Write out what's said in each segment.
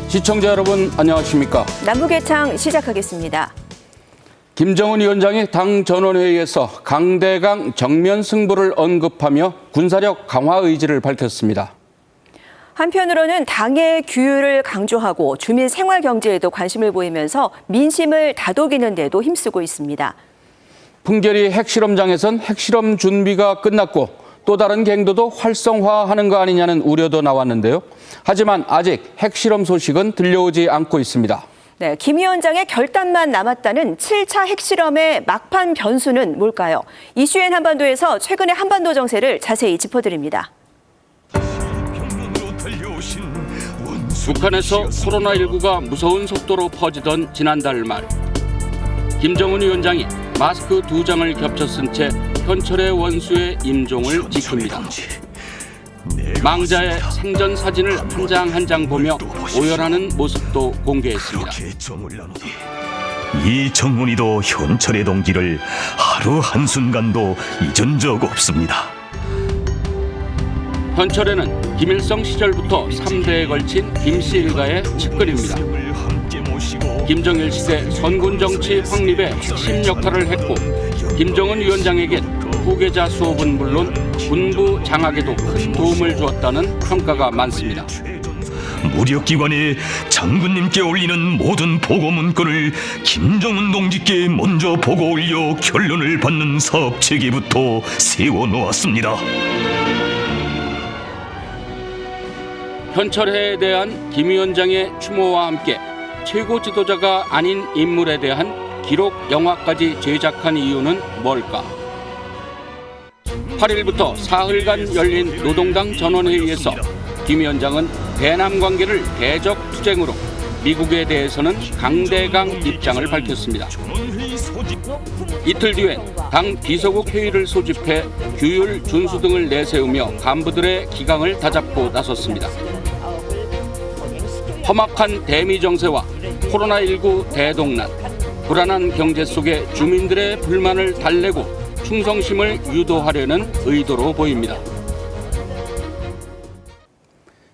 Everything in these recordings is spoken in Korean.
시청자 여러분 안녕하십니까? 남북예창 시작하겠습니다. 김정은 위원장이 당 전원회의에서 강대강 정면 승부를 언급하며 군사력 강화 의지를 밝혔습니다. 한편으로는 당의 규율을 강조하고 주민 생활 경제에도 관심을 보이면서 민심을 다독이는 데도 힘쓰고 있습니다. 풍계리 핵실험장에선 핵실험 준비가 끝났고 또 다른 갱도도 활성화하는 거 아니냐는 우려도 나왔는데요. 하지만 아직 핵실험 소식은 들려오지 않고 있습니다. 네, 김 위원장의 결단만 남았다는 7차 핵실험의 막판 변수는 뭘까요? 이슈엔 한반도에서 최근의 한반도 정세를 자세히 짚어드립니다. 북한에서 코로나19가 무서운 속도로 퍼지던 지난달 말, 김정은 위원장이 마스크 2장을 겹쳐 쓴 채 현철의 원수의 임종을 지킵니다. 망자의 생전 사진을 한 장 한 장 보며 오열하는 모습도 공개했습니다. 이 정문이도 현철의 동지를 하루 한순간도 잊은 적 없습니다. 현철에는 김일성 시절부터 3대에 걸친 김씨 일가의 측근입니다. 김정일 시대 선군 정치 확립에 핵심 역할을 했고 김정은 위원장에겐 후계자 수업은 물론 군부 장악에도 큰 도움을 주었다는 평가가 많습니다. 무력기관에 장군님께 올리는 모든 보고 문건을 김정은 동지께 먼저 보고 올려 결론을 받는 사업 체계부터 세워놓았습니다. 현철회에 대한 김 위원장의 추모와 함께 최고 지도자가 아닌 인물에 대한 기록 영화까지 제작한 이유는 뭘까? 8일부터 사흘간 열린 노동당 전원회의에서 김 위원장은 대남 관계를 대적 투쟁으로, 미국에 대해서는 강대강 입장을 밝혔습니다. 이틀 뒤엔 당 비서국 회의를 소집해 규율 준수 등을 내세우며 간부들의 기강을 다잡고 나섰습니다. 험악한 대미 정세와 코로나19 대동난, 불안한 경제 속에 주민들의 불만을 달래고 충성심을 유도하려는 의도로 보입니다.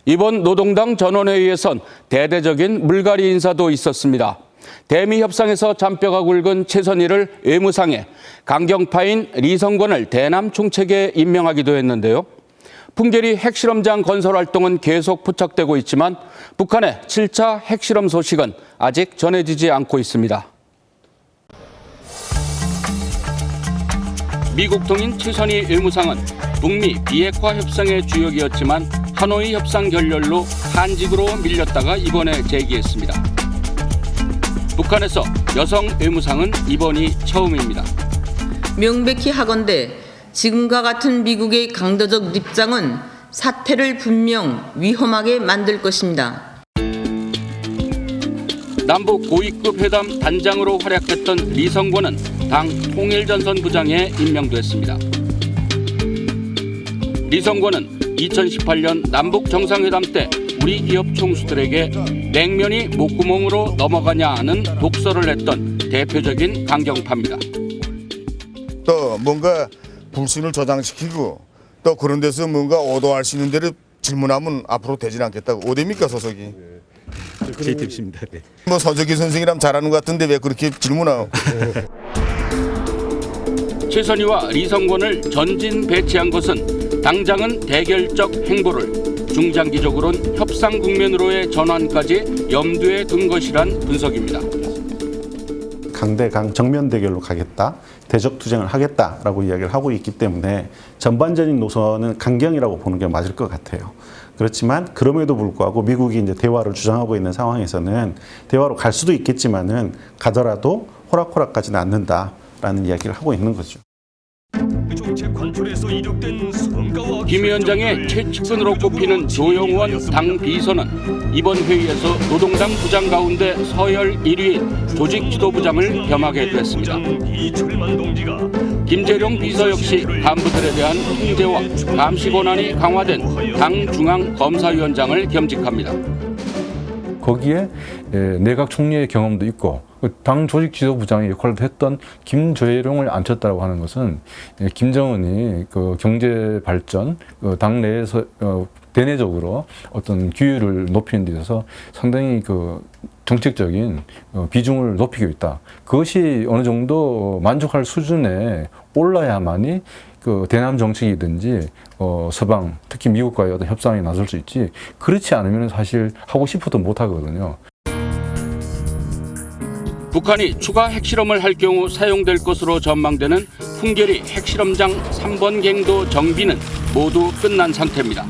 이번 노동당 전원회의에선 대대적인 물갈이 인사도 있었습니다. 대미 협상에서 잔뼈가 굵은 최선희를 외무상에, 강경파인 리성권을 대남 총책에 임명하기도 했는데요. 풍계리 핵실험장 건설 활동은 계속 포착되고 있지만 북한의 7차 핵실험 소식은 아직 전해지지 않고 있습니다. 미국 통인 최선희 외무상은 북미 비핵화 협상의 주역이었지만 하노이 협상 결렬로 한직으로 밀렸다가 이번에 재기했습니다. 북한에서 여성 외무상은 이번이 처음입니다. 명백히 하건대 지금과 같은 미국의 강도적 입장은 사태를 분명 위험하게 만들 것입니다. 남북 고위급 회담 단장으로 활약했던 리성권은 당 통일전선 부장에 임명됐습니다. 리성권은 2018년 남북 정상회담 때 우리 기업 총수들에게 냉면이 목구멍으로 넘어가냐는 독서를 했던 대표적인 강경파입니다. 또 뭔가 불신을 저장시키고 또 그런 데서 뭔가 오도할 수 있는 데를 질문하면 앞으로 되질 않겠다고. 어디입니까 소속이? JTBC입니다. 네. 뭐 서석기 선생이랑 잘하는 것 같은데 왜 그렇게 질문하고? 최선희와 리성권을 전진 배치한 것은 당장은 대결적 행보를, 중장기적으로는 협상 국면으로의 전환까지 염두에 둔 것이란 분석입니다. 강대강 정면 대결로 가겠다, 대적 투쟁을 하겠다라고 이야기를 하고 있기 때문에 전반적인 노선은 강경이라고 보는 게 맞을 것 같아요. 그렇지만 그럼에도 불구하고 미국이 이제 대화를 주장하고 있는 상황에서는 대화로 갈 수도 있겠지만은 가더라도 호락호락까지는 않는다라는 이야기를 하고 있는 거죠. 김 위원장의 최측근으로 꼽히는 조영원 당 비서는 이번 회의에서 노동당 부장 가운데 서열 1위인 조직지도부장을 겸하게 됐습니다. 김재룡 비서 역시 간부들에 대한 통제와 감시 권한이 강화된 당 중앙검사위원장을 겸직합니다. 거기에 내각 총리의 경험도 있고 당 조직 지도부장의 역할도 했던 김재룡을 앉혔다고 하는 것은 김정은이 그 경제 발전, 당 내에서 대내적으로 어떤 규율을 높이는 데 있어서 상당히 그 정책적인 비중을 높이고 있다. 그것이 어느 정도 만족할 수준에 올라야만이 그 대남 정책이든지 서방, 특히 미국과의 어떤 협상에 나설 수 있지, 그렇지 않으면 사실 하고 싶어도 못 하거든요. 북한이 추가 핵실험을 할 경우 사용될 것으로 전망되는 풍계리 핵실험장 3번 갱도 정비는 모두 끝난 상태입니다.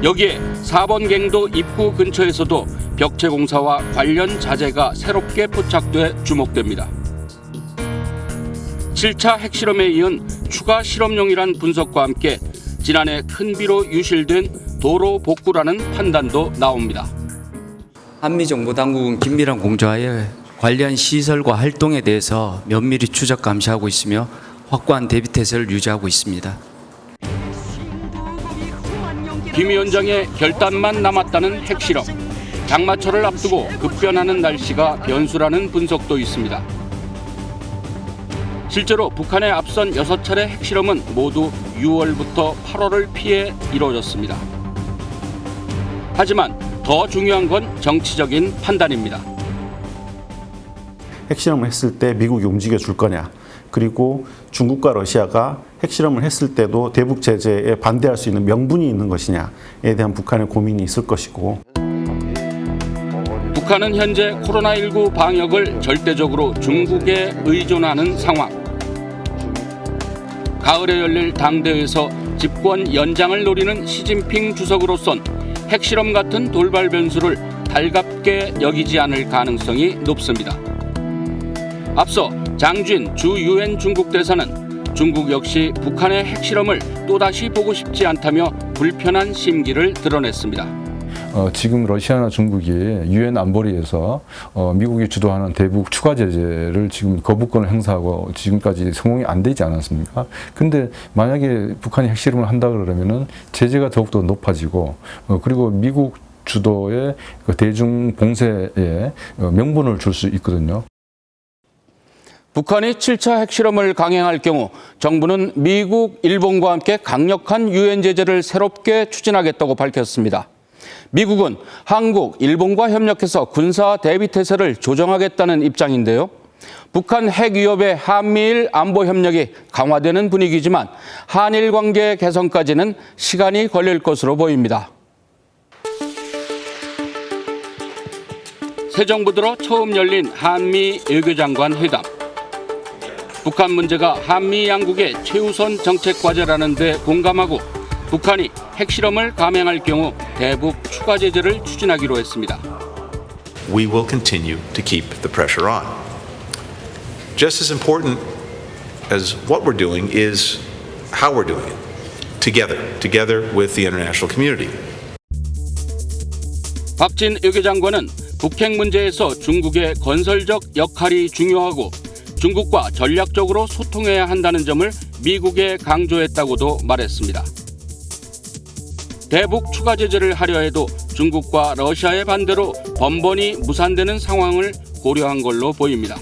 여기에 4번 갱도 입구 근처에서도 벽체 공사와 관련 자재가 새롭게 포착돼 주목됩니다. 7차 핵실험에 이은 추가 실험용이란 분석과 함께 지난해 큰 비로 유실된 도로 복구라는 판단도 나옵니다. 한미정보당국은 긴밀한 공조하에 관련 시설과 활동에 대해서 면밀히 추적 감시하고 있으며 확고한 대비태세를 유지하고 있습니다. 김 위원장의 결단만 남았다는 핵실험. 장마철을 앞두고 급변하는 날씨가 변수라는 분석도 있습니다. 실제로 북한의 앞선 6차례 핵실험은 모두 6월부터 8월을 피해 이루어졌습니다. 하지만 더 중요한 건 정치적인 판단입니다. 핵실험을 했을 때 미국이 움직여 줄 거냐, 그리고 중국과 러시아가 핵실험을 했을 때도 대북 제재에 반대할 수 있는 명분이 있는 것이냐에 대한 북한의 고민이 있을 것이고, 북한은 현재 코로나19 방역을 절대적으로 중국에 의존하는 상황. 가을에 열릴 당대회에서 집권 연장을 노리는 시진핑 주석으로선 핵실험 같은 돌발 변수를 달갑게 여기지 않을 가능성이 높습니다. 앞서 장쥔 주 유엔 중국 대사는 중국 역시 북한의 핵실험을 또다시 보고 싶지 않다며 불편한 심기를 드러냈습니다. 지금 러시아나 중국이 유엔 안보리에서 미국이 주도하는 대북 추가 제재를 지금 거부권을 행사하고 지금까지 성공이 안 되지 않았습니까? 근데 만약에 북한이 핵실험을 한다 그러면은 제재가 더욱더 높아지고 그리고 미국 주도의 그 대중 봉쇄에 명분을 줄 수 있거든요. 북한이 7차 핵실험을 강행할 경우 정부는 미국, 일본과 함께 강력한 유엔 제재를 새롭게 추진하겠다고 밝혔습니다. 미국은 한국, 일본과 협력해서 군사 대비태세를 조정하겠다는 입장인데요. 북한 핵 위협에 한미일 안보 협력이 강화되는 분위기지만 한일 관계 개선까지는 시간이 걸릴 것으로 보입니다. 새 정부 들어 처음 열린 한미 외교장관 회담. 북한 문제가 한미 양국의 최우선 정책 과제라는 데 공감하고 북한이 핵실험을 감행할 경우 대북 추가 제재를 추진하기로 했습니다. We will continue to keep the pressure on. Just as important as what we're doing is how we're doing it, together with the international community. 박진 외교장관은 북핵 문제에서 중국의 건설적 역할이 중요하고 중국과 전략적으로 소통해야 한다는 점을 미국에 강조했다고도 말했습니다. 대북 추가 제재를 하려 해도 중국과 러시아의 반대로 번번이 무산되는 상황을 고려한 걸로 보입니다.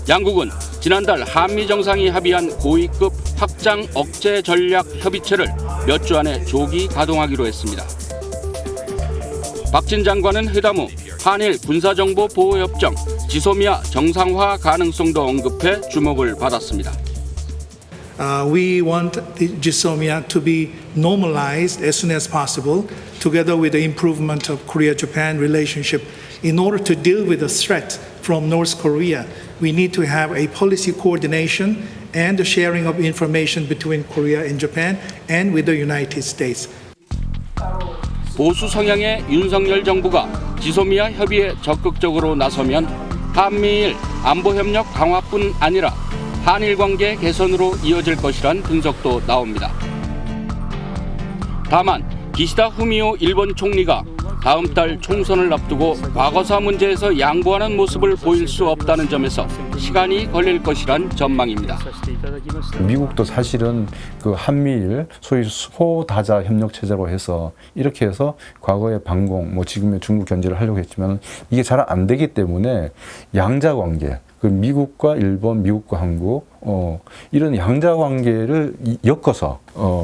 양국은 지난달 한미 정상이 합의한 고위급 확장 억제 전략 협의체를 몇 주 안에 조기 가동하기로 했습니다. 박진 장관은 회담 후 한일 군사정보보호협정 지소미아 정상화 가능성도 언급해 주목을 받았습니다. We want the GSOMIA to be normalized as soon as possible, together with the improvement of Korea-Japan relationship. In order to deal with the threat from North Korea, we need to have a policy coordination and the sharing of information between Korea and Japan and with the United States. 보수 성향의 윤석열 정부가 지소미아 협의에 적극적으로 나서면 한미일 안보협력 강화뿐 아니라 한일 관계 개선으로 이어질 것이란 분석도 나옵니다. 다만 기시다 후미오 일본 총리가 다음 달 총선을 앞두고 과거사 문제에서 양보하는 모습을 보일 수 없다는 점에서 시간이 걸릴 것이란 전망입니다. 미국도 사실은 그 한미일 소위 소다자 협력 체제로 해서 이렇게 해서 과거의 반공, 뭐 지금의 중국 견제를 하려고 했지만 이게 잘 안 되기 때문에 양자 관계, 그 미국과 일본, 미국과 한국 이런 양자 관계를 엮어서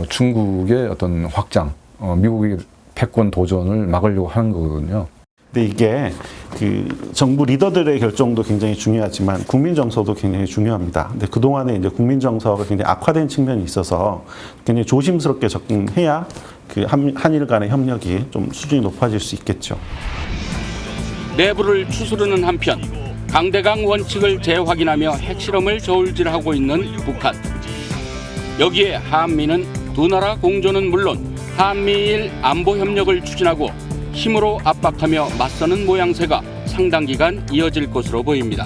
중국의 어떤 확장, 미국의 패권 도전을 막으려고 하는 거거든요. 근데 이게 그 정부 리더들의 결정도 굉장히 중요하지만 국민 정서도 굉장히 중요합니다. 근데 그동안에 이제 국민 정서가 굉장히 악화된 측면이 있어서 굉장히 조심스럽게 접근해야 그 한일 간의 협력이 좀 수준이 높아질 수 있겠죠. 내부를 추스르는 한편 강대강 원칙을 재확인하며 핵실험을 저울질하고 있는 북한. 여기에 한미는 두 나라 공조는 물론 한미일 안보 협력을 추진하고 힘으로 압박하며 맞서는 모양새가 상당 기간 이어질 것으로 보입니다.